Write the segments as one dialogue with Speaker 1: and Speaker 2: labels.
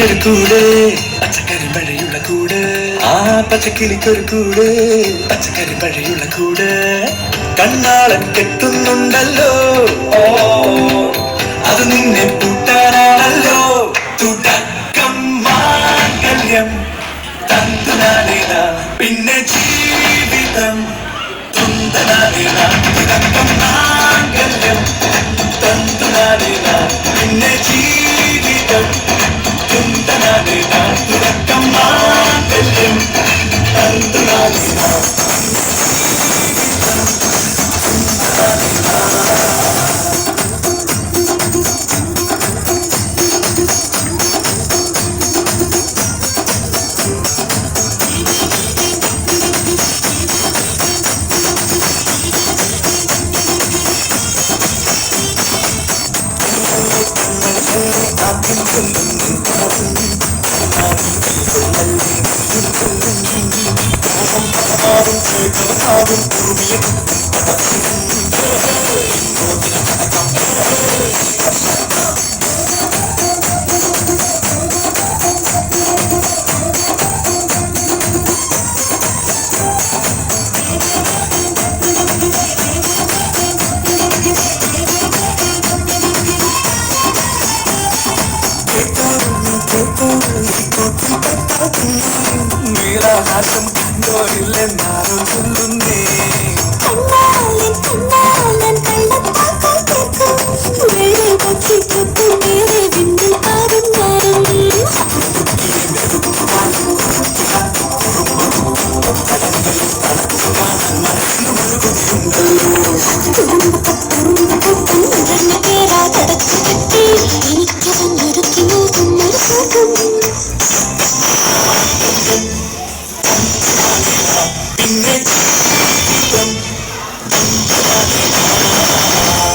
Speaker 1: പച്ചക്കിളിക്കൊരു കൂട് പച്ചക്കറി മഴയുള്ള കൂട് ആ പച്ചക്കിളിക്കൊരു കൂട് പച്ചക്കറി മഴയുള്ള കൂട് കണ്ണാളൻ കെട്ടുന്നുണ്ടല്ലോ അത് നിന്നെ പൂട്ടാനാണല്ലോ തുടക്കം മാംഗല്യം തന്തുനാനേന പിന്നെ ജീവിതം തുന്തനാനേന തുടക്കം മാംഗല്യം തന്തുനാനേന പിന്നെ ജീവിതം തുന്തനാനേന തുടക്കം മാംഗല്യം തന്തുനാനേന നീലഹാസം കണ്ടോരില്ലെന്നാരോ ചൊല്ലുന്നേ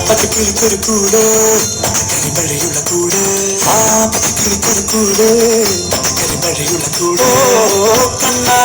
Speaker 1: പച്ചക്കിളിക്കൊരു കൂട് പച്ചക്കറി മഴയുള്ള കൂട് ആ പച്ചക്കിളിക്കൊരു കൂട് പച്ചക്കറി മഴയുള്ള കൂട് കണ്ണാ